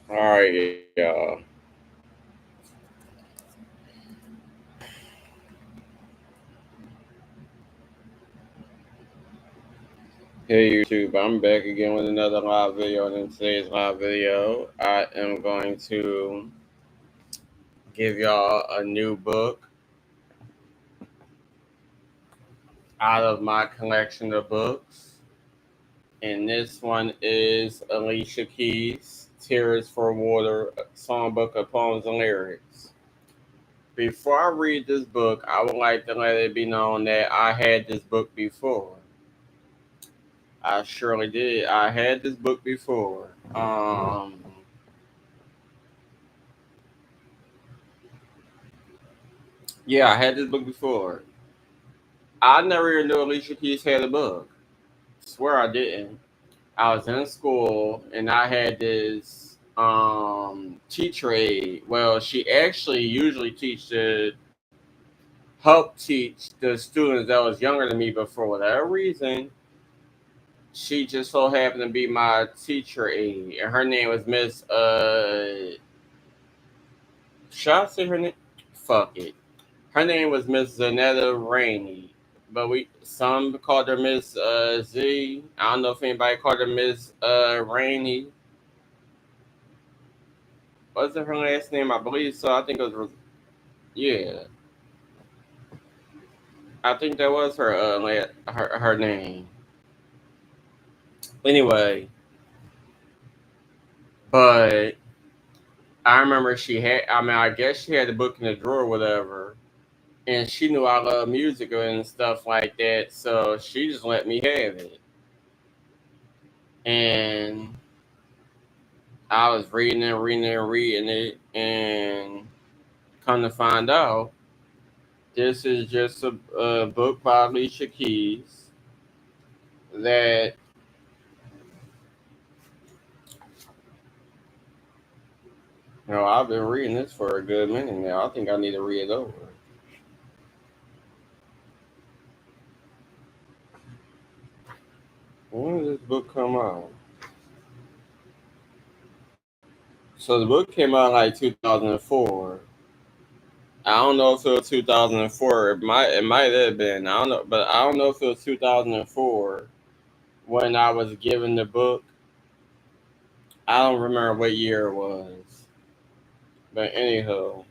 All right, y'all. Hey YouTube, I'm back again with another live video. And in today's live video, I am going to give y'all a new book out of my collection of books. And this one is Alicia Keys' Tears for Water Songbook of Poems and Lyrics. Before I read this book, I would like to let it be known that I had this book before. I surely did. I had this book before. Yeah, I had this book before. I never even knew Alicia Keys had a book. Swear I didn't. I was in school and I had this teacher aide. Well, she actually usually help teach the students that was younger than me, but for whatever reason, she just so happened to be my teacher aide. And her name was Miss should I say her name? Fuck it. Her name was Miss Zanetta Rainey, but we some called her Miss Z. I don't know if anybody called her Miss Rainey. Was it her last name? I believe so. I think it was. Yeah, I think that was her her name. Anyway, but I remember she had. I mean, I guess she had the book in the drawer, or whatever. And she knew I love music and stuff like that, so she just let me have it. And I was reading it, and come to find out, this is just a book by Alicia Keys that I've been reading this for a good minute now. I think I need to read it over. When did this book come out? So the book came out like 2004. I don't know if it was 2004. It might have been. I don't know, but I don't know if it was 2004 when I was given the book. I don't remember what year it was. But anyhow,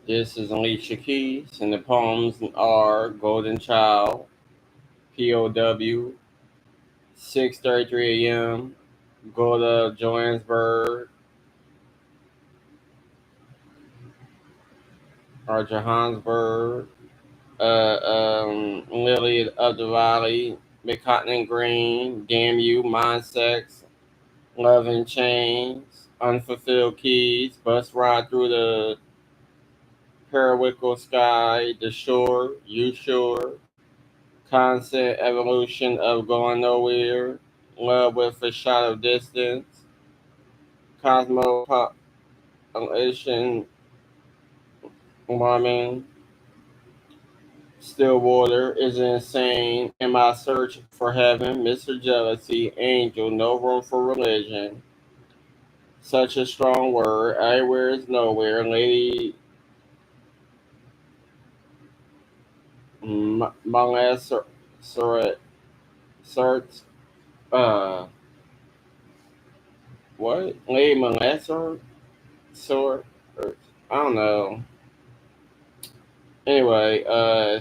this is Alicia Keys, and the poems are Golden Child, POW, 6:33 a.m., Go to Johannesburg or Johannesburg, Lily of the Valley, McCotton and Green, Damn You, Mind Sex, Love and Chains, Unfulfilled Keys, Bus Ride Through the Periwinkle Sky, The Shore, You Sure, Concept Evolution of Going Nowhere, Love with a Shot of Distance, Cosmopolitan Woman, Stillwater is insane. In my search for heaven, Mr. Jealousy, Angel, no room for religion. Such a strong word. Everywhere is nowhere. Lady Molester, Sert, uh, what? Lady Molester, Sort, I don't know. Anyway,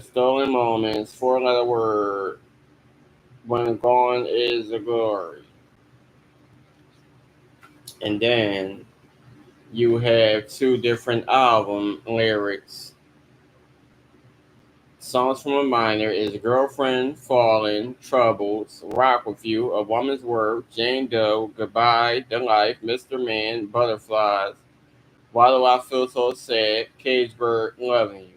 stolen moments, four-letter word. When gone is the glory. And then you have two different album lyrics. Songs from a Minor is Girlfriend, Fallen, Troubles, Rock With You, A Woman's Worth, Jane Doe, Goodbye, The Life, Mr. Man, Butterflies, Why Do I Feel So Sad, Cage Bird, Loving You.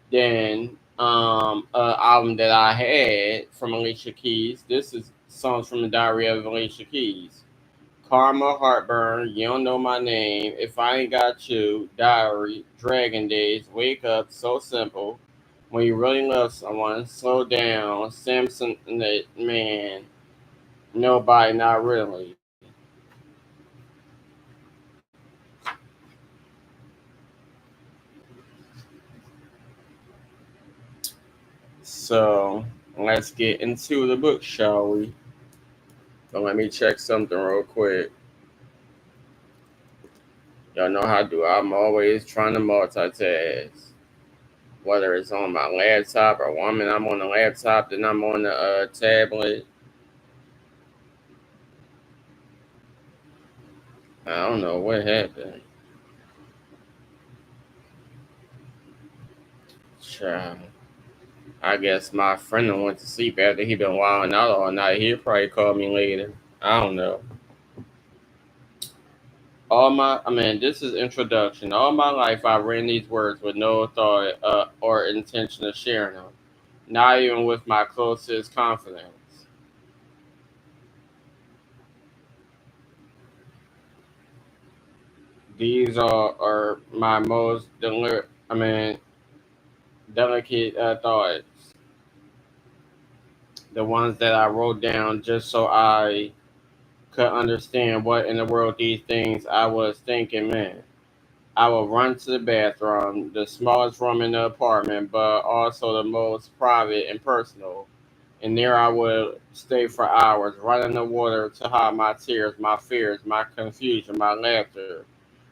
Then album that I had from Alicia Keys. This is songs from the Diary of Alicia Keys. Karma, Heartburn, You Don't Know My Name, If I Ain't Got You, Diary, Dragon Days, Wake Up, So Simple, When You Really Love Someone, Slow Down, Samson Man, Nobody, not really. So let's get into the book, shall we? So let me check something real quick. Y'all know how I do. I'm always trying to multitask. Whether it's on my laptop or one minute I'm on the laptop, then I'm on the tablet. I don't know what happened. Child. I guess my friend done went to sleep after he been wilding out all night. He'll probably call me later. I don't know. This is introduction. All my life, I ran these words with no thought or intention of sharing them, not even with my closest confidence. These are my most delicate thoughts, the ones that I wrote down just so I could understand what in the world these things I was thinking meant. I would run to the bathroom, the smallest room in the apartment, but also the most private and personal. And there I would stay for hours, right in the water to hide my tears, my fears, my confusion, my laughter,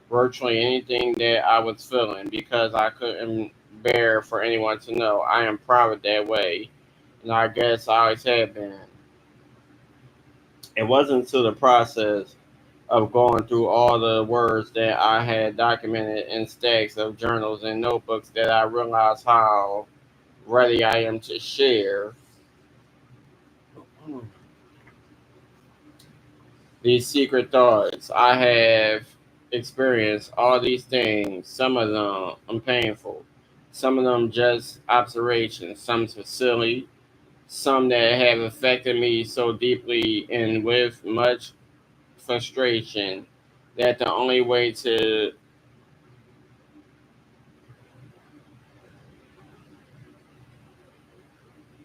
virtually anything that I was feeling because I couldn't bear for anyone to know. I am private that way, and I guess I always have been. It wasn't until the process of going through all the words that I had documented in stacks of journals and notebooks that I realized how ready I am to share these secret thoughts. I have experienced all these things. Some of them painful, some of them just observations, some so silly, some that have affected me so deeply and with much frustration that the only way to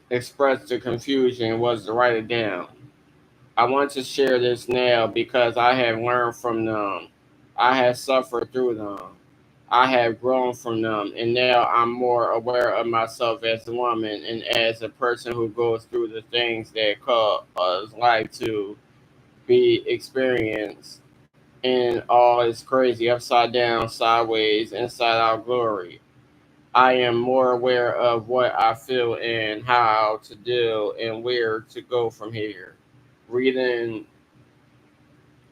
express the confusion was to write it down. I want to share this now because I have learned from them. I have suffered through them. I have grown from them, and now I'm more aware of myself as a woman and as a person who goes through the things that cause life to be experienced in all its crazy upside down, sideways, inside out glory. I am more aware of what I feel and how to deal and where to go from here. Reading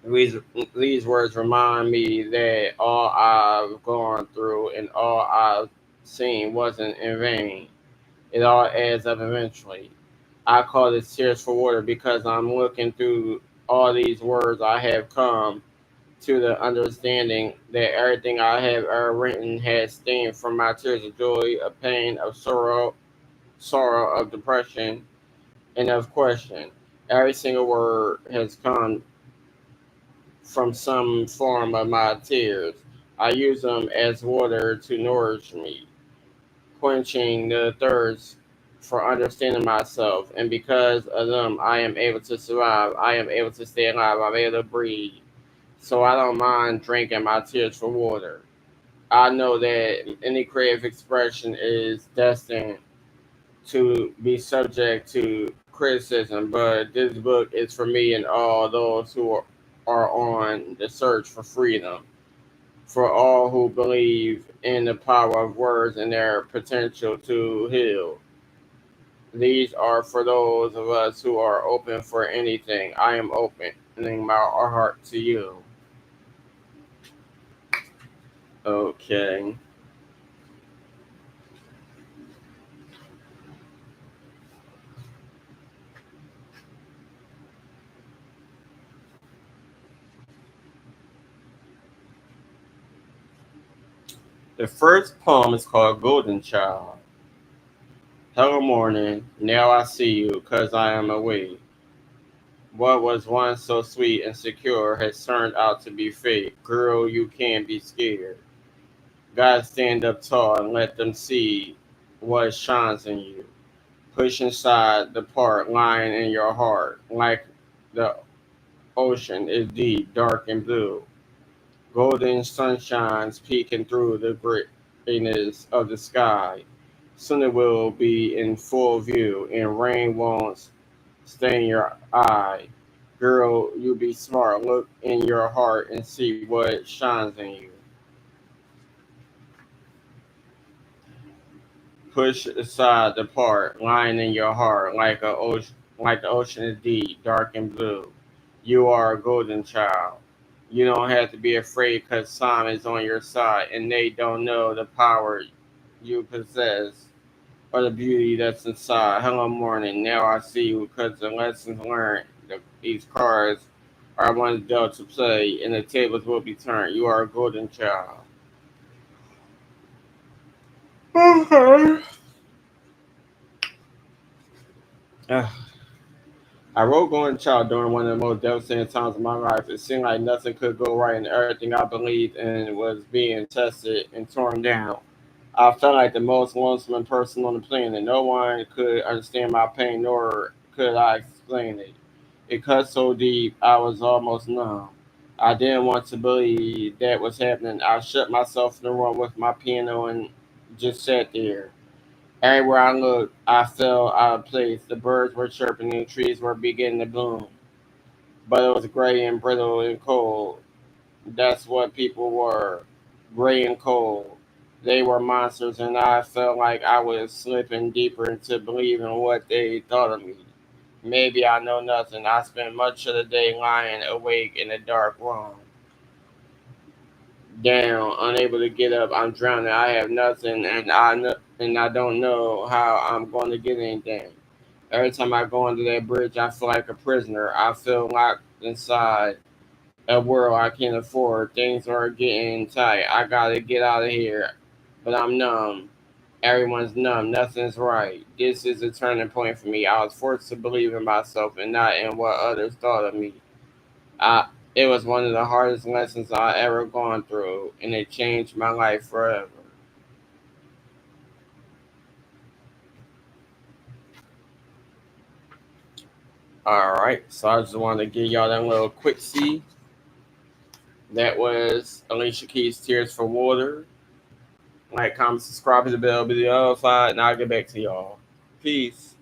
these, these words remind me that all I've gone through and all I've seen wasn't in vain. It all adds up eventually. I call this tears for water because I'm looking through all these words I have come to the understanding that everything I have ever written has stemmed from my tears of joy, of pain, of sorrow, of depression, and of question. Every single word has come from some form of my tears. I use them as water to nourish me, quenching the thirst for understanding myself. And because of them, I am able to survive. I am able to stay alive. I'm able to breathe. So I don't mind drinking my tears for water. I know that any creative expression is destined to be subject to criticism, but this book is for me and all those who are on the search for freedom, for all who believe in the power of words and their potential to heal. These are for those of us who are open for anything. I am opening my heart to you. Okay. The first poem is called Golden Child. Hello, morning. Now I see you, 'cause I am awake. What was once so sweet and secure has turned out to be fake. Girl, you can't be scared. God, stand up tall and let them see what shines in you. Push inside the part lying in your heart, like The ocean is deep, dark, and blue. Golden sunshines peeking through the grayness of the sky. Soon it will be in full view, and rain won't stain your eye. Girl, you be smart. Look in your heart and see what shines in you. Push aside the part lying in your heart like the ocean is deep, dark and blue. You are a golden child. You don't have to be afraid because Sam is on your side and they don't know the power you possess or the beauty that's inside. Hello, morning. Now I see you because the lessons learned. These cards are ones dealt to play and the tables will be turned. You are a golden child. Okay. I wrote Golden Child during one of the most devastating times of my life. It seemed like nothing could go right, and everything I believed in was being tested and torn down. I felt like the most lonesome person on the planet. No one could understand my pain, nor could I explain it. It cut so deep, I was almost numb. I didn't want to believe that was happening. I shut myself in the room with my piano and just sat there. Everywhere I looked, I felt out of place. The birds were chirping and the trees were beginning to bloom. But it was gray and brittle and cold. That's what people were, gray and cold. They were monsters, and I felt like I was slipping deeper into believing what they thought of me. Maybe I know nothing. I spent much of the day lying awake in a dark room, down, unable to get up. I'm drowning. I have nothing, and I don't know how I'm going to get anything. Every time I go under that bridge, I feel like a prisoner. I feel locked inside a world I can't afford. Things are getting tight. I gotta get out of here, but I'm numb. Everyone's numb. Nothing's right. This is a turning point for me. I was forced to believe in myself and not in what others thought of me. I It was one of the hardest lessons I ever gone through, and it changed my life forever. All right, so I just wanted to give y'all that little quick see. That was Alicia Keys' "Tears for Water." Like, comment, subscribe to the bell, be the other side, and I'll get back to y'all. Peace.